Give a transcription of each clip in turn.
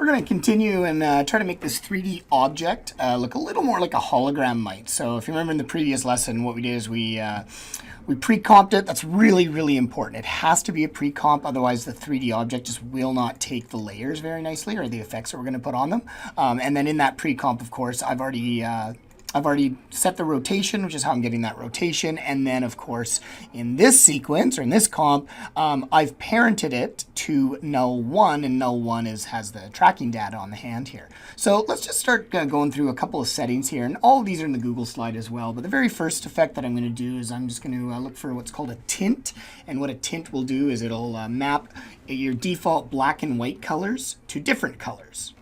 We're going to continue and try to make this 3D object look a little more like a hologram might. So if you remember in the previous lesson, what we did is we pre-comped it. That's really, really important. It has to be a pre-comp, otherwise the 3D object just will not take the layers very nicely, or the effects that we're going to put on them. And then in that pre-comp, of course, I've already set the rotation, which is how I'm getting that rotation. And then, of course, in this sequence, or in this comp, I've parented it to null 1, and null 1 has the tracking data on the hand here. So let's just start going through a couple of settings here. And all of these are in the Google slide as well. But the very first effect that I'm going to do is I'm just going to look for what's called a tint. And what a tint will do is it'll map your default black and white colors to different colors.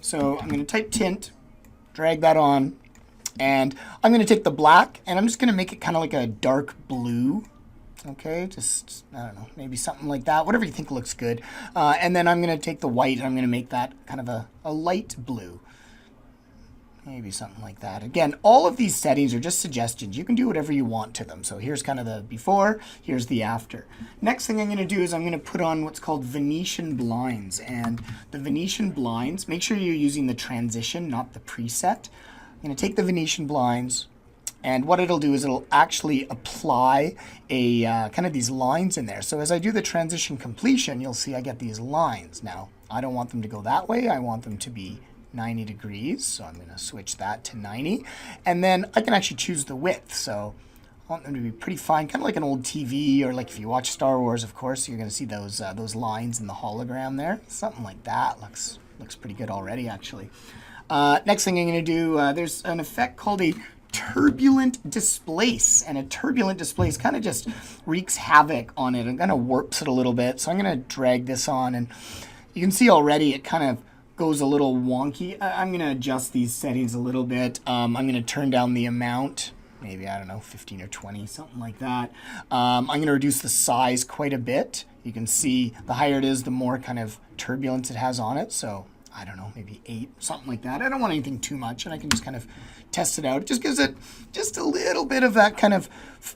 So I'm going to type tint, drag that on, and I'm going to take the black and I'm just going to make it kind of like a dark blue. Okay, just, I don't know, maybe something like that, whatever you think looks good. And then I'm going to take the white and I'm going to make that kind of a light blue. Maybe something like that. Again, all of these settings are just suggestions. You can do whatever you want to them. So here's kind of the before, here's the after. Next thing I'm going to do is I'm going to put on what's called Venetian blinds. And the Venetian blinds, make sure you're using the transition, not the preset. I'm going to take the Venetian blinds, and what it'll do is it'll actually apply a kind of these lines in there. So as I do the transition completion, you'll see I get these lines. Now, I don't want them to go that way. I want them to be 90 degrees, so I'm going to switch that to 90. And then I can actually choose the width. So I want them to be pretty fine, kind of like an old TV, or like if you watch Star Wars, of course, you're going to see those lines in the hologram there. Something like that looks pretty good already, actually. Next thing I'm going to do, there's an effect called a turbulent displace, and a turbulent displace kind of just wreaks havoc on it and kind of warps it a little bit. So I'm going to drag this on, and you can see already it kind of goes a little wonky. I'm going to adjust these settings a little bit. I'm going to turn down the amount, maybe, I don't know, 15 or 20, something like that. I'm going to reduce the size quite a bit. You can see the higher it is, the more kind of turbulence it has on it. So I don't know, maybe 8, something like that. I don't want anything too much, and I can just kind of test it out. It just gives it just a little bit of that kind of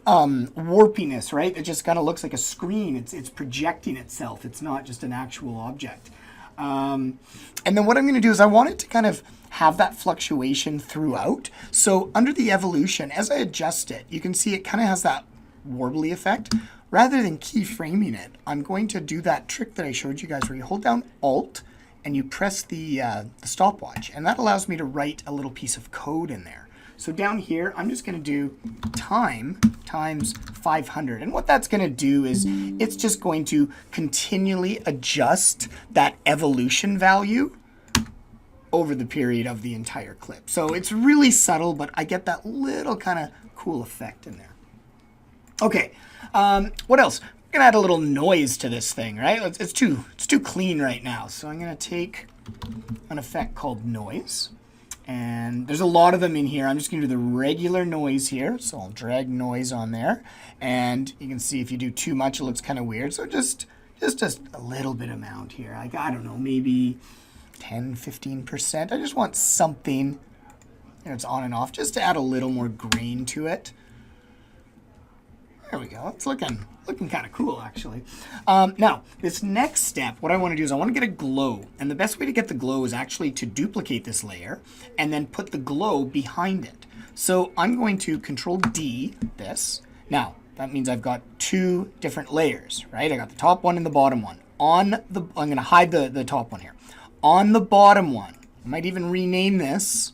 warpiness, right? It just kind of looks like a screen. It's projecting itself. It's not just an actual object. And then what I'm going to do is I want it to kind of have that fluctuation throughout. So under the evolution, as I adjust it, you can see it kind of has that warbly effect. Rather than keyframing it, I'm going to do that trick that I showed you guys where you hold down Alt and you press the stopwatch, and that allows me to write a little piece of code in there. So down here, I'm just going to do time times 500. And what that's going to do is it's just going to continually adjust that evolution value over the period of the entire clip. So it's really subtle, but I get that little kind of cool effect in there. Okay, what else? I'm going to add a little noise to this thing, right? It's too clean right now. So I'm going to take an effect called noise. And there's a lot of them in here. I'm just going to do the regular noise here. So I'll drag noise on there. And you can see if you do too much, it looks kind of weird. So just a little bit amount here. Like, I don't know, maybe 10, 15%. I just want something, it's on and off, just to add a little more grain to it. There we go. It's looking kind of cool, actually. Now, this next step, what I want to do is I want to get a glow. And the best way to get the glow is actually to duplicate this layer and then put the glow behind it. So I'm going to Control D this. Now, that means I've got 2 different layers, right? I got the top one and the bottom one. I'm going to hide the top one here. On the bottom one, I might even rename this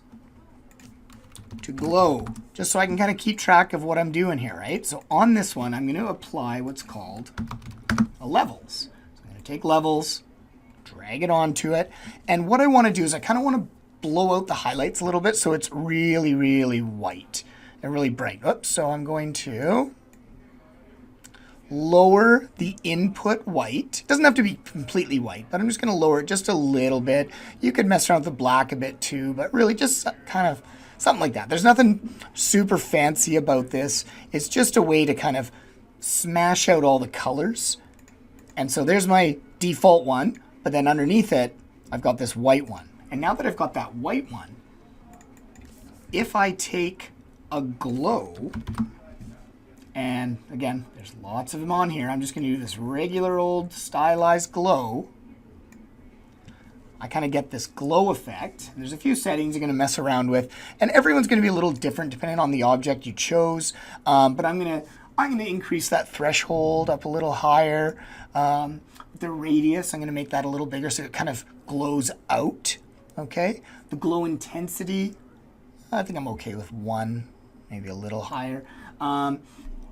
to glow, just so I can kind of keep track of what I'm doing here, right? So on this one, I'm going to apply what's called a levels. So I'm going to take levels, drag it onto it, and what I want to do is I kind of want to blow out the highlights a little bit so it's really, really white and really bright. Oops, so I'm going to lower the input white. It doesn't have to be completely white, but I'm just going to lower it just a little bit. You could mess around with the black a bit too, but really just kind of something like that. There's nothing super fancy about this. It's just a way to kind of smash out all the colors. And so there's my default one, but then underneath it, I've got this white one. And now that I've got that white one, if I take a glow, and again, there's lots of them on here. I'm just going to do this regular old stylized glow. I kind of get this glow effect. There's a few settings you're going to mess around with, and everyone's going to be a little different depending on the object you chose. But I'm going to increase that threshold up a little higher. The radius, I'm going to make that a little bigger so it kind of glows out. Okay. The glow intensity, I think I'm okay with 1, maybe a little higher.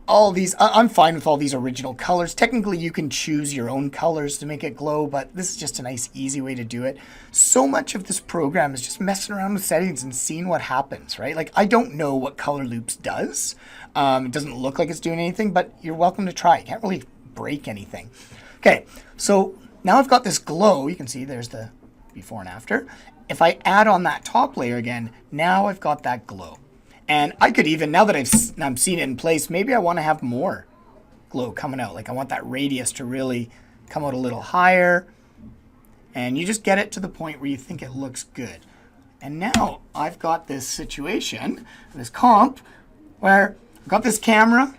All these, I'm fine with all these original colors. Technically, you can choose your own colors to make it glow, but this is just a nice, easy way to do it. So much of this program is just messing around with settings and seeing what happens, right? Like, I don't know what Color Loops does. It doesn't look like it's doing anything, but you're welcome to try. You can't really break anything. Okay, so now I've got this glow. You can see there's the before and after. If I add on that top layer again, now I've got that glow. And I could even, now that I'm seeing it in place, maybe I want to have more glow coming out. Like I want that radius to really come out a little higher. And you just get it to the point where you think it looks good. And now I've got this situation, this comp, where I've got this camera.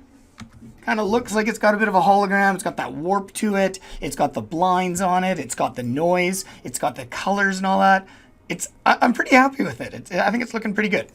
Kind of looks like it's got a bit of a hologram. It's got that warp to it. It's got the blinds on it. It's got the noise. It's got the colors and all that. I'm pretty happy with it. I think it's looking pretty good.